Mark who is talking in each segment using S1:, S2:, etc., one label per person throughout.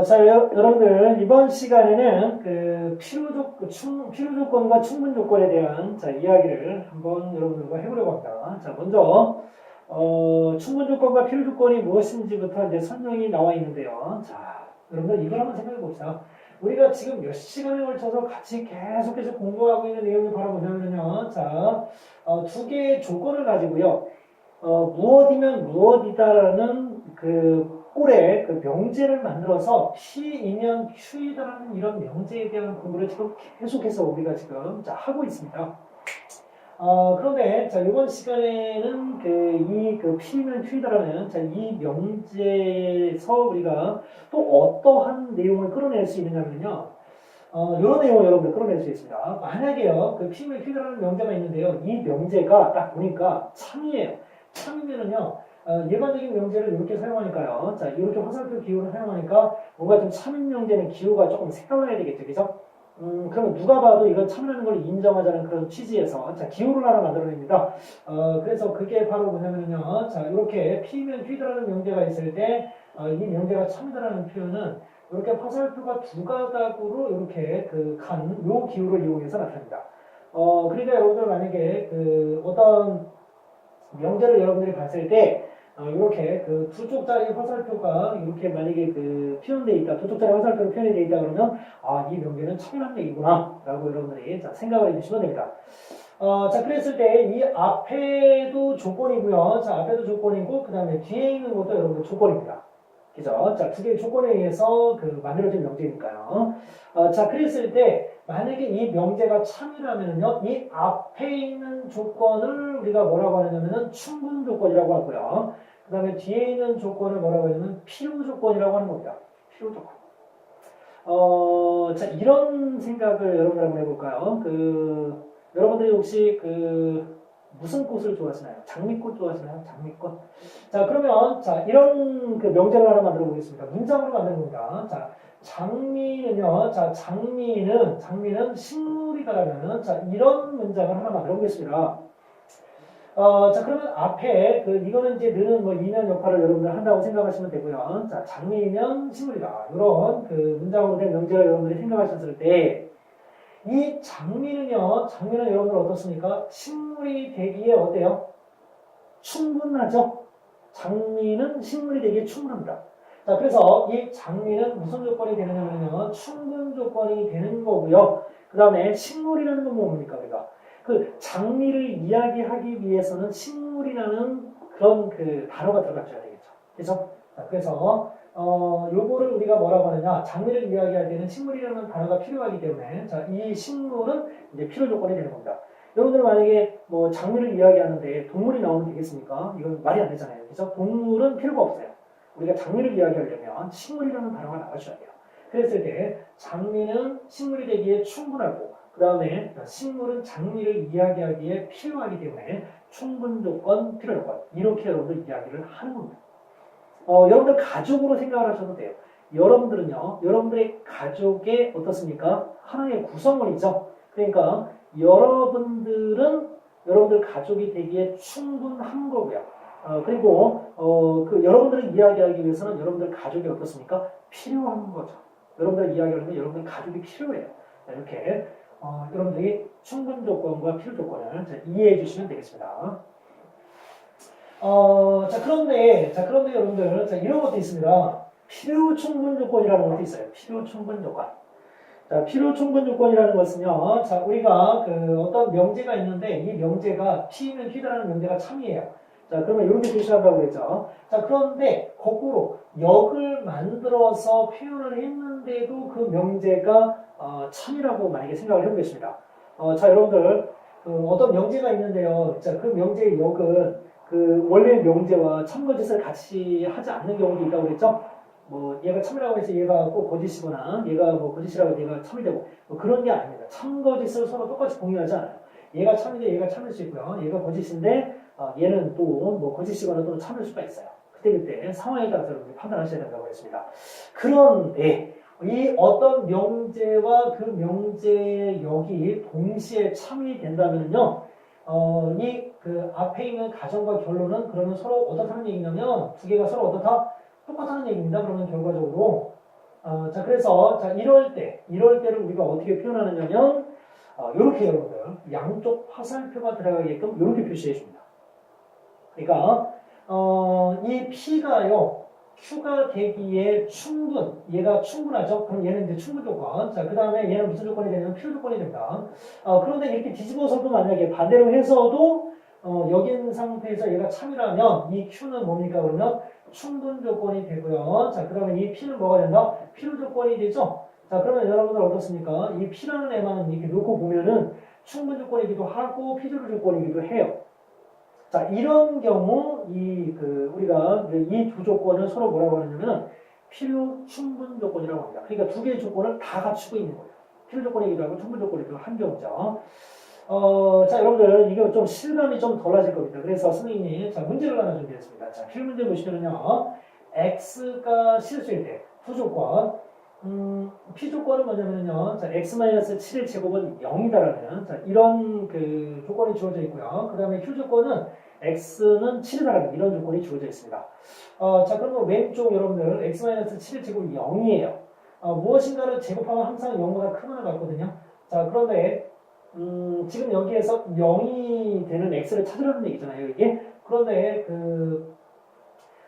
S1: 자, 여러분들, 이번 시간에는 필요 조건과 충분 조건에 대한 이야기를 한번 여러분들과 해보려고 합니다. 자, 먼저, 충분 조건과 필요 조건이 무엇인지부터 이제 설명이 나와 있는데요. 자, 여러분들 이걸 한번 생각해 봅시다. 우리가 지금 몇 시간에 걸쳐서 같이 계속해서 공부하고 있는 내용이 바로 뭐냐면요. 자, 두 개의 조건을 가지고요. 무엇이면 무엇이다라는 꼴에 명제를 만들어서 P이면 Q이다라는 이런 명제에 대한 공부를 지금 계속해서 우리가 지금 하고 있습니다. 그런데 이번 시간에는 P이면 Q이다라는 이 명제에서 우리가 또 어떠한 내용을 끌어낼 수 있느냐면요. 이런 내용을 여러분들 끌어낼 수 있습니다. 만약에요, P이면 Q이다라는 명제가 있는데요. 이 명제가 딱 보니까 참이에요. 참이면은요, 일반적인 명제를 이렇게 사용하니까요. 자, 이렇게 화살표 기호를 사용하니까 뭔가 좀 참인 명제는 기호가 조금 색달라야 되겠죠. 그죠? 그러면 누가 봐도 이건 참이라는 걸 인정하자는 그런 취지에서, 자, 기호를 하나 만들어냅니다. 그래서 그게 바로 뭐냐면요. 자, 이렇게 P면 Q다라는 명제가 있을 때, 이 명제가 참이다라는 표현은 이렇게 화살표가 두 가닥으로 이렇게 요 기호를 이용해서 나타납니다. 그러니까 여러분들 만약에 어떤 명제를 여러분들이 봤을 때 이렇게 두 쪽짜리 화살표가 이렇게 만약에 표현되어 있다, 두 쪽짜리 화살표로 표현이 되어 있다 그러면 이 명제는 참이라는 얘기구나 라고 여러분들이 생각을 해주시면 됩니다. 자, 그랬을 때 이 앞에도 조건이고요. 자, 앞에도 조건이고 그 다음에 뒤에 있는 것도 여러분들 조건입니다. 그죠? 자, 두 개의 조건에 의해서 만들어진 명제니까요. 자, 그랬을 때 만약에 이 명제가 참이라면요, 이 앞에 있는 조건을 우리가 뭐라고 하냐면은 충분 조건이라고 하고요. 그 다음에 뒤에 있는 조건을 뭐라고 하냐면 필요 조건이라고 하는 겁니다. 필요 조건. 자, 이런 생각을 여러분들 한번 해볼까요? 여러분들이 혹시 무슨 꽃을 좋아하시나요? 장미꽃 좋아하시나요? 장미꽃? 자, 그러면, 자, 이런 명제를 하나 만들어 보겠습니다. 문장으로 만드는 겁니다. 자, 장미는요, 자, 장미는 식물이다라면은, 자, 이런 문장을 하나 만들어 보겠습니다. 자, 그러면 앞에, 이거는 이제 느는 이면 역할을 여러분들 한다고 생각하시면 되고요. 자, 장미면 식물이다. 이런 문장으로 된 명제를 여러분들이 생각하셨을 때, 이 장미는 여러분들 어떻습니까? 식물이 되기에 어때요? 충분하죠? 장미는 식물이 되기에 충분합니다. 자, 그래서 이 장미는 무슨 조건이 되느냐면요, 충분 조건이 되는 거고요. 그 다음에 식물이라는 건 뭡니까, 우리가? 장미를 이야기하기 위해서는 식물이라는 그런 단어가 들어가줘야 되겠죠. 그래서, 자, 그래서, 요거를 우리가 뭐라고 하느냐, 장미를 이야기할 때는 식물이라는 단어가 필요하기 때문에, 자, 이 식물은 이제 필요 조건이 되는 겁니다. 여러분들 만약에 장미를 이야기하는데 동물이 나오면 되겠습니까? 이건 말이 안 되잖아요. 그래서 동물은 필요가 없어요. 우리가 장미를 이야기하려면 식물이라는 단어가 나와줘야 돼요. 그랬을 때 장미는 식물이 되기에 충분하고 그 다음에 식물은 장미를 이야기하기에 필요하기 때문에 충분 조건, 필요 조건 이렇게 여러분들 이야기를 하는 겁니다. 여러분들 가족으로 생각을 하셔도 돼요. 여러분들은요, 여러분들의 가족의 어떻습니까? 하나의 구성원이죠. 그러니까 여러분들은 여러분들 가족이 되기에 충분한 거고요. 그리고 여러분들을 이야기하기 위해서는 여러분들 가족이 어떻습니까? 필요한 거죠. 여러분들 이야기하려면 여러분들 가족이 필요해요. 이렇게 여러분들이 충분 조건과 필요 조건을 이해해 주시면 되겠습니다. 그런데 여러분들, 이런 것도 있습니다. 필요 충분 조건이라는 것도 있어요. 필요 충분 조건. 자, 필요 충분 조건이라는 것은요, 자, 우리가 어떤 명제가 있는데, 이 명제가 P면 Q다라는 명제가 참이에요. 자, 그러면 이렇게 표시한다고 그랬죠. 자, 그런데, 거꾸로, 역을 만들어서 표현을 했는데도 그 명제가, 참이라고 만약에 생각을 해보겠습니다. 자, 여러분들, 어떤 명제가 있는데요. 자, 그 명제의 역은, 원래 명제와 참거짓을 같이 하지 않는 경우도 있다고 그랬죠? 얘가 참이라고 해서 얘가 꼭 거짓이거나, 얘가 거짓이라고 해서 얘가 참이 되고, 그런 게 아닙니다. 참거짓을 서로 똑같이 공유하지 않아요. 얘가 참인데 얘가 참일 수 있고요. 얘가 거짓인데, 얘는 또 거짓이거나 또는 참일 수가 있어요. 그때 상황에 따라서 여러분들이 판단하셔야 된다고 했습니다. 그런데, 이 어떤 명제와 그 명제의 역이 동시에 참이 된다면요, 앞에 있는 가정과 결론은 그러면 서로 어떻다는 얘기냐면 두 개가 서로 어떻다? 똑같다는 얘기입니다. 그러면 결과적으로 자, 그래서, 자, 이럴 때를 우리가 어떻게 표현하느냐면, 요렇게 여러분들, 양쪽 화살표가 들어가게끔 요렇게 표시해 줍니다. 그러니까, 이 P가요, Q가 되기에 얘가 충분하죠? 그럼 얘는 이제 충분 조건. 자, 그 다음에 얘는 무슨 조건이 되냐면 필요 조건이 됩니다. 그런데 이렇게 뒤집어서도 만약에 반대로 해서도, 여기 있는 상태에서 얘가 참이라면 이 Q는 뭡니까? 그러면 충분 조건이 되고요. 자, 그 다음에 이 P는 뭐가 된다? 필요 조건이 되죠? 자, 그러면 여러분들 어떻습니까? 이 P라는 애만 이렇게 놓고 보면은 충분 조건이기도 하고 필요 조건이기도 해요. 자, 이런 경우, 우리가 이 두 조건을 서로 뭐라고 하냐면, 필요 충분 조건이라고 합니다. 그러니까 두 개의 조건을 다 갖추고 있는 거예요. 필요 조건이기도 하고 충분 조건이기도 한 경우죠. 자, 여러분들, 이거 좀 실감이 좀 덜하실 겁니다. 그래서 선생님이, 자, 문제를 하나 준비했습니다. 자, 필요 문제 보시면요, x가 실수일 때, 두 조건, P 조건은 뭐냐면요, 자, x-7의 제곱은 0이다라는, 자, 이런 그 조건이 주어져 있고요. 그 다음에 Q 조건은 x는 7이다라는 이런 조건이 주어져 있습니다. 자, 그러면 왼쪽 여러분들, x-7의 제곱이 0이에요. 무엇인가를 제곱하면 항상 0보다 큰 걸 갖거든요. 자, 그런데, 지금 여기에서 0이 되는 x를 찾으라는 얘기잖아요, 이게. 그런데,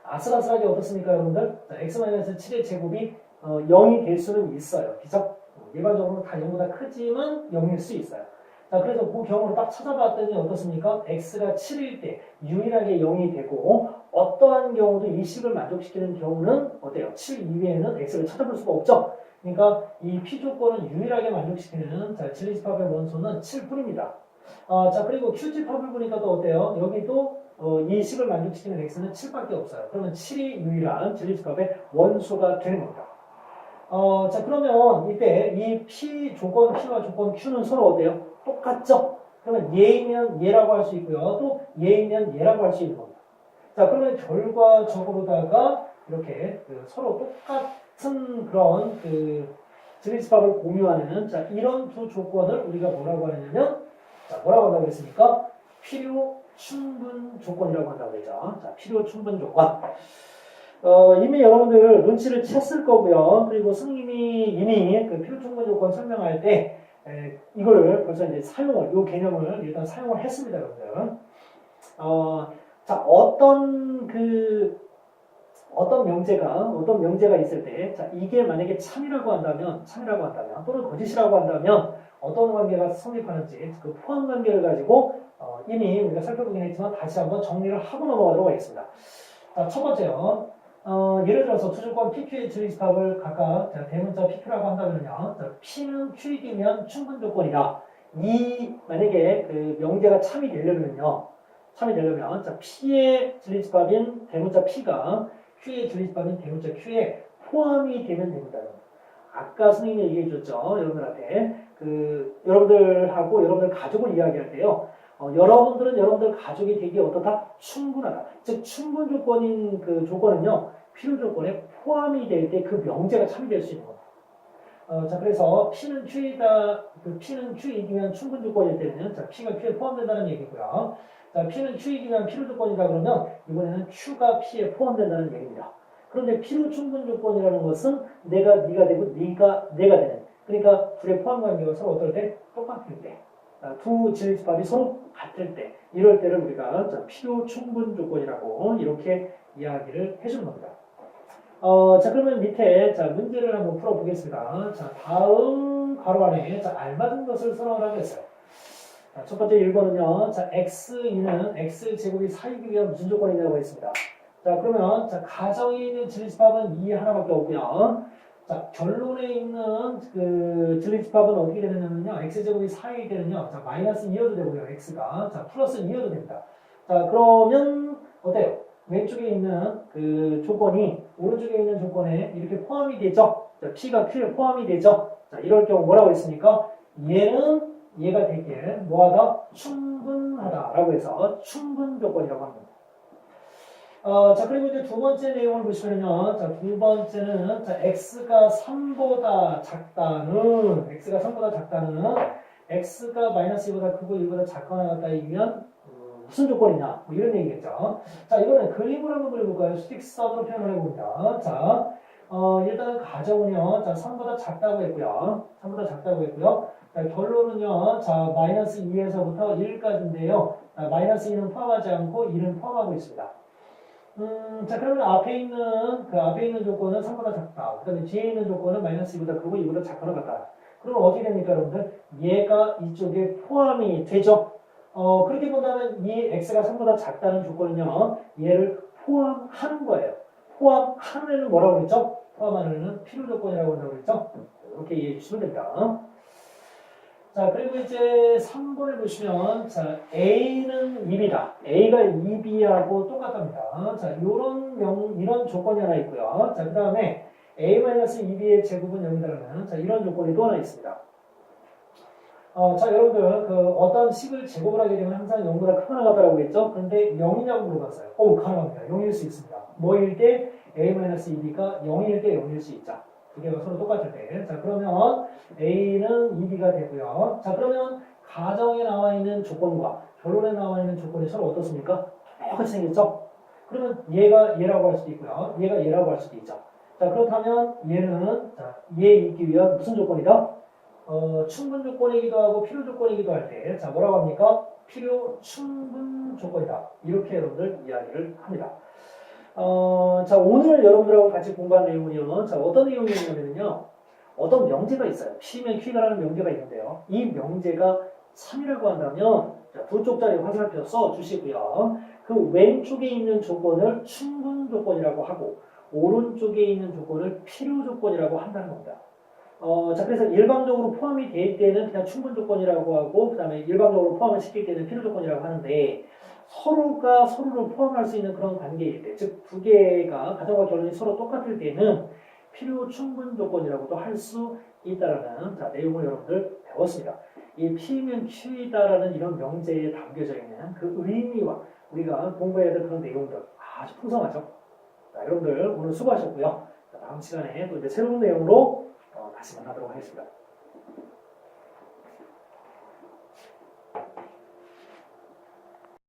S1: 아슬아슬하게 어떻습니까, 여러분들? 자, x-7의 제곱이 0이 될 수는 있어요. 그죠? 일반적으로 다 0보다 크지만 0일 수 있어요. 자, 그래서 그 경우를 딱 찾아봤더니 어떻습니까? x가 7일 때 유일하게 0이 되고 어떠한 경우도 이 식을 만족시키는 경우는 어때요? 7 이외에는 x를 찾아볼 수가 없죠? 그러니까 이 p 조건은 유일하게 만족시키는 자, 질리집합의 원소는 7뿐입니다. 자, 그리고 q집합을 보니까 또 어때요? 여기도 이 식을 만족시키는 x는 7밖에 없어요. 그러면 7이 유일한 질리집합의 원소가 되는 겁니다. 자, 그러면 이때 이 P 조건 P와 조건 Q는 서로 어때요? 똑같죠? 그러면 얘이면 얘라고 할 수 있고요. 또 얘이면 얘라고 할 수 있는 겁니다. 자, 그러면 결과적으로다가 이렇게 서로 똑같은 그런 질리집합을 공유하는 자, 이런 두 조건을 우리가 뭐라고 하냐면 자, 뭐라고 한다고 했습니까? 필요 충분 조건이라고 한다고 했죠. 자, 필요 충분 조건. 이미 여러분들 눈치를 챘을 거고요. 그리고 선생님이 이미 그 필요 충분 조건 설명할 때 이거를 벌써 이제 이 개념을 일단 사용을 했습니다, 여러분들. 자, 어떤 명제가 있을 때, 자, 이게 만약에 참이라고 한다면, 또는 거짓이라고 한다면, 어떤 관계가 성립하는지, 그 포함 관계를 가지고, 이미 우리가 살펴보긴 했지만, 다시 한번 정리를 하고 넘어가도록 하겠습니다. 자, 첫 번째요. 예를 들어서 두 조건 PQ의 질리집합을 각각 대문자 PQ라고 한다면요. P는 Q이면 충분 조건이다. 만약에 그 명제가 참이 되려면요. 자, P의 질리집합인 대문자 P가 Q의 질리집합인 대문자 Q에 포함이 되면 됩니다. 아까 선생님이 얘기해 줬죠. 여러분들한테. 여러분들하고 여러분들 가족을 이야기할 때요. 여러분들은 여러분들 가족이 되기에 어떻다? 충분하다. 즉, 충분 조건인 그 조건은요, 필요 조건에 포함이 될 때 그 명제가 참여될 수 있는 겁니다. 자, 그래서 P는 Q이다, P는 Q이기면 충분 조건일 때는, 자, P가 Q에 포함된다는 얘기고요. 자, P는 Q이기면 필요 조건이다 그러면, 이번에는 Q가 P에 포함된다는 얘기입니다. 그런데 필요 충분 조건이라는 것은 네가 되고, 네가 되는. 그러니까, 둘의 포함 관계가 서로 어떨 때? 똑같을 때. 두 질집합이 서로 같을 때, 이럴 때를 우리가 필요 충분 조건이라고 이렇게 이야기를 해주는 겁니다. 자, 그러면 밑에 문제를 한번 풀어보겠습니다. 자, 다음 괄호 안에 알맞은 것을 선언하라고 했어요. 자, 첫 번째 1번은요. 자, x2는 x제곱이 4이기 위한 무슨 조건이냐고 했습니다. 자, 그러면 가정에 있는 질집합은 2 하나밖에 없고요. 자, 결론에 있는 그 질리집합은 어떻게 되느냐면요. x제곱이 4이 되는요. 자, 마이너스 2여도 되고요. x가. 자, 플러스 2여도 됩니다. 자, 그러면 어때요? 왼쪽에 있는 그 조건이 오른쪽에 있는 조건에 이렇게 포함이 되죠? 자, P가 Q에 포함이 되죠? 자, 이럴 경우 뭐라고 했습니까? 얘는 얘가 되기에 뭐하다? 충분하다라고 해서 충분 조건이라고 합니다. 자, 그리고 이제 두 번째 내용을 보시면요. 자, 두 번째는, 자, x가 3보다 작다는, x가 마이너스 2보다 크고 1보다 작거나 같다이면, 무슨 조건이냐? 뭐 이런 얘기겠죠. 자, 이거는 그림을 한번 그려볼까요? 수직선으로 표현을 해봅니다. 자, 일단은 가정은요, 자, 3보다 작다고 했고요. 3보다 작다고 했고요. 자, 결론은요, 자, 마이너스 2에서부터 1까지인데요. 마이너스 2는 포함하지 않고 1은 포함하고 있습니다. 자, 그러면 앞에 있는 조건은 3보다 작다. 그 다음에 뒤에 있는 조건은 마이너스 2보다 크고 2보다 작거나 같다. 그럼 어떻게 됩니까, 여러분들? 얘가 이쪽에 포함이 되죠? 그렇게 본다면 이 x가 3보다 작다는 조건은요, 얘를 포함하는 거예요. 포함하는 애는 뭐라고 그랬죠? 포함하는 애는 필요 조건이라고 한다고 그랬죠? 이렇게 이해해 주시면 됩니다. 자, 그리고 이제 3번을 보시면, 자, A는 2B다. A가 2B하고 똑같답니다. 자, 이런 조건이 하나 있고요. 자, 그 다음에 A-2B의 제곱은 0이다라는, 자, 이런 조건이 또 하나 있습니다. 자, 여러분들, 어떤 식을 제곱을 하게 되면 항상 0보다 크거나 같다라고 했죠? 근데 0이냐고 물어봤어요. 가능합니다. 0일 수 있습니다. 뭐일 때? A-2B가 0일 때 0일 수 있죠. 두 개가 서로 똑같을 때. 자, 그러면 A는 2B가 되고요. 자, 그러면 가정에 나와 있는 조건과 결론에 나와 있는 조건이 서로 어떻습니까? 똑같이 생겼죠? 그러면 얘가 얘라고 할 수도 있고요. 얘가 얘라고 할 수도 있죠. 자, 그렇다면 얘는, 자, 얘 있기 위한 무슨 조건이다? 충분 조건이기도 하고 필요 조건이기도 할 때, 자, 뭐라고 합니까? 필요 충분 조건이다. 이렇게 여러분들 이야기를 합니다. 자, 오늘 여러분들하고 같이 공부한 내용은요, 자, 어떤 내용이냐면요, 어떤 명제가 있어요. P면 Q다라는 명제가 있는데요. 이 명제가 3이라고 한다면, 자, 두 쪽짜리 화살표 써 주시고요. 그 왼쪽에 있는 조건을 충분 조건이라고 하고, 오른쪽에 있는 조건을 필요 조건이라고 한다는 겁니다. 자, 그래서 일방적으로 포함이 될 때는 그냥 충분 조건이라고 하고, 그 다음에 일방적으로 포함을 시킬 때는 필요 조건이라고 하는데, 서로가 서로를 포함할 수 있는 그런 관계일 때, 즉, 두 개가, 가정과 결론이 서로 똑같을 때는 필요 충분 조건이라고도 할 수 있다라는, 자, 내용을 여러분들 배웠습니다. 이 P면 Q이다라는 이런 명제에 담겨져 있는 그 의미와 우리가 공부해야 될 그런 내용들 아주 풍성하죠. 자, 여러분들 오늘 수고하셨고요. 자, 다음 시간에 또 이제 새로운 내용으로 다시 만나도록 하겠습니다.